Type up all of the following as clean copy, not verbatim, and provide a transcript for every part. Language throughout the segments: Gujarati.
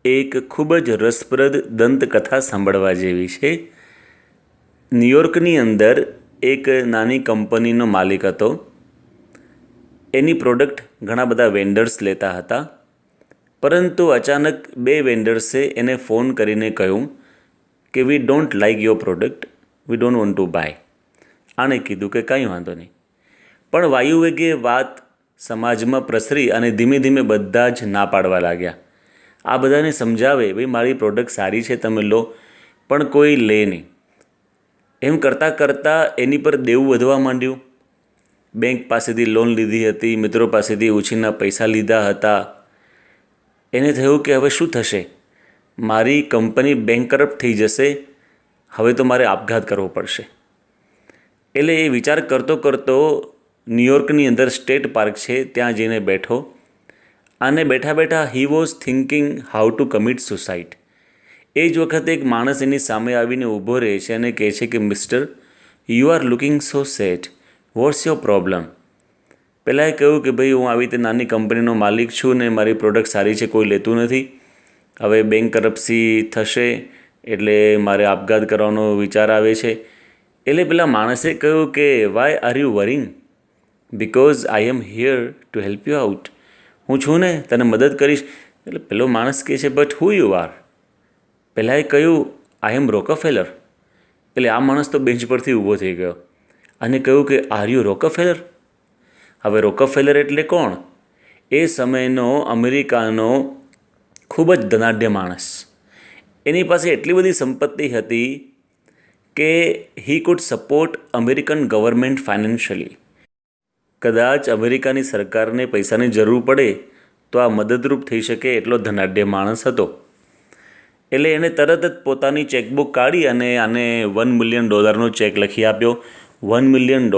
એક ખૂબ જ રસપ્રદ દંતકથા સાંભળવા જેવી છે. ન્યૂયોર્કની અંદર એક નાની કંપનીનો માલિક હતો. એની પ્રોડક્ટ ઘણા બધા વેન્ડર્સ લેતા હતા, પરંતુ અચાનક બે વેન્ડર્સે એને ફોન કરીને કહ્યું કે we don't like your product, we don't want to buy. આણે કીધું કે કંઈ વાંધો નહીં, પણ વાયુવેગે વાત સમાજમાં પ્રસરી અને ધીમે ધીમે બધા જ ના પાડવા લાગ્યા. આ બધાને સમજાવે, ભાઈ મારી પ્રોડક્ટ સારી છે, તમે લો, પણ કોઈ લે નહીં. એમ કરતાં કરતાં એની પર દેવું વધવા માંડ્યું. બેંક પાસેથી લોન લીધી હતી, મિત્રો પાસેથી ઉછીના પૈસા લીધા હતા. એને થયું કે હવે શું થશે, મારી કંપની બેંકરપ્ટ થઈ જશે, હવે તો મારે આપઘાત કરવો પડશે. એટલે એ વિચાર કરતો કરતો ન્યૂયોર્કની અંદર સ્ટેટ પાર્ક છે ત્યાં જઈને બેઠો. અને બેઠા બેઠા he was thinking how to commit suicide. એ જ વખતે એક માણસ એની સામે આવીને ઊભો રહે છે અને કહે છે કે mister, you are looking so sad, what's your problem? પહેલાં એ કહ્યું કે ભાઈ હું આવી રીતે નાની કંપનીનો માલિક છું ને મારી પ્રોડક્ટ સારી છે, કોઈ લેતું નથી. હવે બેંકરપ્સી થશે એટલે મારે આપઘાત કરવાનો વિચાર આવે છે. એટલે પેલા માણસે કહ્યું કે why are you worrying? Because I am here to help you out. હું છું ને, તને મદદ કરીશ. એટલે પેલો માણસ કહે છે બટ હુ યુ આર? પહેલાં એ કહ્યું આઈ એમ રોકફેલર. એટલે આ માણસ તો બેન્ચ પરથી ઊભો થઈ ગયો અને કહ્યું કે આર યુ રોકફેલર? હવે રોકફેલર એટલે કોણ? એ સમયનો અમેરિકાનો ખૂબ જ ધનાઢ્ય માણસ. એની પાસે એટલી બધી સંપત્તિ હતી કે he could support American government financially. કદાચ અમેરિકાની સરકારને પૈસાની જરૂર પડે તો આ મદદરૂપ થઈ શકે એટલો ધનાઢ્ય માણસ હતો. એટલે એણે તરત જ પોતાની ચેકબુક કાઢી અને આને $1 મિલિયન ચેક લખી આપ્યો. $1 મિલિયન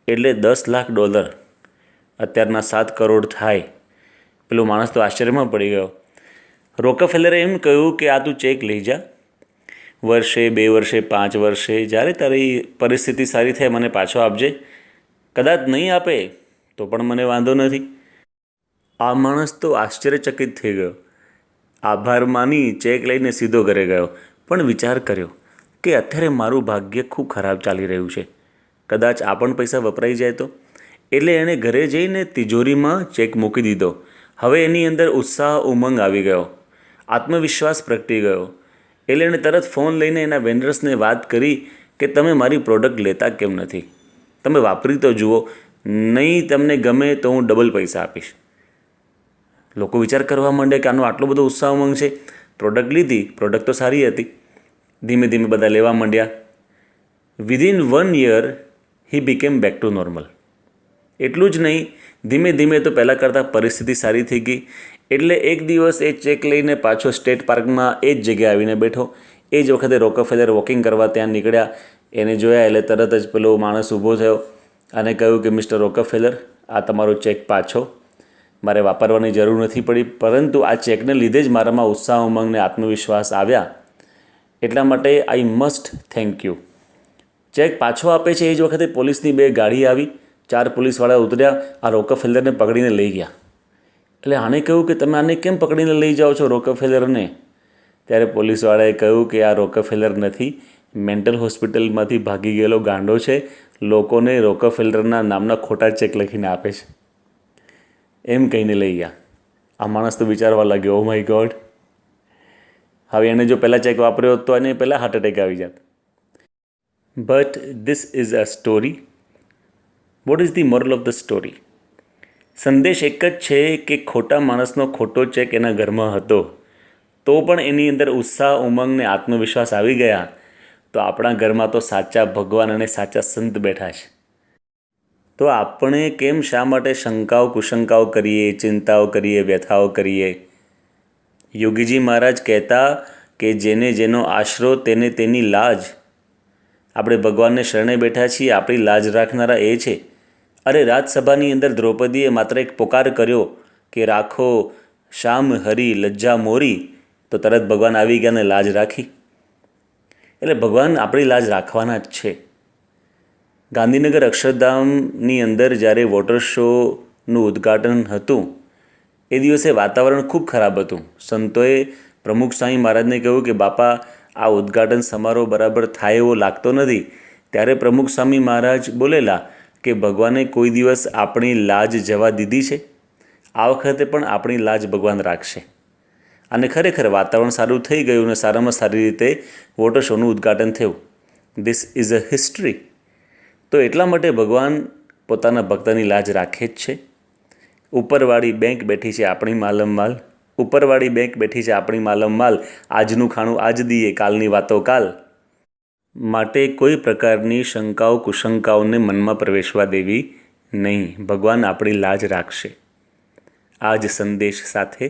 એટલે $10 લાખ. અત્યારના 7 કરોડ થાય. પેલો માણસ તો આશ્ચર્યમાં પડી ગયો. રોકફેલરે એમ કહ્યું કે આ તું ચેક લઈ જા, વર્ષે 2 વર્ષે 5 વર્ષે જ્યારે તારી પરિસ્થિતિ સારી થાય મને પાછો આપજે. કદાચ નહીં આપે તો પણ મને વાંધો નથી. આ માણસ તો આશ્ચર્યચકિત થઈ ગયો. આભાર માની ચેક લઈને સીધો ઘરે ગયો. પણ વિચાર કર્યો કે અત્યારે મારું ભાગ્ય ખૂબ ખરાબ ચાલી રહ્યું છે, કદાચ આ પણ પૈસા વપરાઈ જાય તો. એટલે એણે ઘરે જઈને તિજોરીમાં ચેક મૂકી દીધો. હવે એની અંદર ઉત્સાહ ઉમંગ આવી ગયો, આત્મવિશ્વાસ પ્રગટી ગયો. એટલે એણે તરત ફોન લઈને એના વેન્ડર્સને વાત કરી કે તમે મારી પ્રોડક્ટ લેતા કેમ નથી? તમે વાપરી તો જુઓ, નહીં તમને ગમે તો હું ડબલ પૈસા આપીશ. લોકો વિચાર કરવા માંડે કે આનો આટલો બધો ઉત્સાહ ઉમંગ છે. પ્રોડક્ટ લીધી, પ્રોડક્ટ તો સારી હતી. ધીમે ધીમે બધા લેવા માંડ્યા. Within 1 year he became back to normal. એટલું જ નહીં, ધીમે ધીમે તો પહેલાં કરતાં પરિસ્થિતિ સારી થઈ ગઈ. એટલે એક દિવસ એ ચેક લઈને પાછો સ્ટેટ પાર્કમાં એ જ જગ્યાએ આવીને બેઠો. એ જ વખતે રોકફેલર વોકિંગ કરવા ત્યાં નીકળ્યા. એને જોયા એટલે તરત જ પેલો માણસ ઊભો થયો અને કહ્યું કે મિસ્ટર રોકફેલર, આ તમારો ચેક પાછો. મારે વાપરવાની જરૂર નથી પડી, પરંતુ આ ચેકને લીધે જ મારામાં ઉત્સાહ ઉમંગને આત્મવિશ્વાસ આવ્યા. એટલા માટે I must thank you. Check પાછો આપે છે એ જ વખતે પોલીસની 2 ગાડી આવી. 4 પોલીસવાળા ઉતર્યા, આ રોકફેલરને પકડીને લઈ ગયા. એટલે આણે કહ્યું કે તમે આને કેમ પકડીને લઈ જાઓ છો રોકફેલરને? ત્યારે પોલીસવાળાએ કહ્યું કે આ રોકફેલર નથી, મેન્ટલ હોસ્પિટલમાંથી ભાગી ગયેલો ગાંડો છે, લોકોને રોકફેલરના નામના ખોટા ચેક લખીને આપે છે. એમ કહીને લઈ ગયા. આ માણસ તો વિચારવા લાગ્યો, ઓ માય ગોડ, હવે એને જો પહેલાં ચેક વાપર્યો હોત તો એને પહેલાં હાર્ટ એટેક આવી જાત. But this is a story. What is the moral of the story? સંદેશ એક જ છે કે ખોટા માણસનો ખોટો ચેક એના ઘરમાં હતો, તો પણ એની અંદર ઉત્સાહ ઉમંગ ને આત્મવિશ્વાસ આવી ગયા. તો આપણા ઘરમાં તો સાચા ભગવાન અને સાચા સંત બેઠા છે. તો આપણે કેમ શા માટે શંકાઓ કુશંકાઓ કરીએ, ચિંતાઓ કરીએ, વ્યથાઓ કરીએ? યોગીજી મહારાજ કહેતા કે જેને જેનો આશરો તેને તેની લાજ. આપણે ભગવાનને શરણે બેઠા છીએ, આપણી લાજ રાખનારા એ છે. અરે રાજસભાની અંદર દ્રૌપદીએ માત્ર એક પોકાર કર્યો કે રાખો શામ હરી લજ્જા મોરી, તો તરત ભગવાન આવી ગયા ને લાજ રાખી. એટલે ભગવાન આપણી લાજ રાખવાના જ છે. ગાંધીનગર અક્ષરધામની અંદર જ્યારે વોટર શોનું ઉદ્ઘાટન હતું એ દિવસે વાતાવરણ ખૂબ ખરાબ હતું. સંતોએ પ્રમુખ સ્વામી મહારાજને કહ્યું કે બાપા, આ ઉદ્ઘાટન સમારોહ બરાબર થાય એવો લાગતો નથી. ત્યારે પ્રમુખ સ્વામી મહારાજ બોલેલા કે ભગવાને કોઈ દિવસ આપણી લાજ જવા દીધી છે? આ વખતે પણ આપણી લાજ ભગવાન રાખશે. અને ખરેખર વાતાવરણ સારું થઈ ગયું અને સારામાં સારી રીતે વોટર શોનું ઉદ્ઘાટન થયું. This is a history. તો એટલા માટે ભગવાન પોતાના ભક્તની લાજ રાખે જ છે. ઉપરવાળી બેંક બેઠી છે આપણી માલમ માલ, ઉપરવાળી બેંક બેઠી છે આપણી માલમ માલ, આજનું ખાણું આજ દઈએ, કાલની વાતો કાલ. માટે કોઈ પ્રકારની શંકાઓ કુશંકાઓને મનમાં પ્રવેશવા દેવી નહીં. ભગવાન આપણી લાજ રાખશે. આ જ સંદેશ સાથે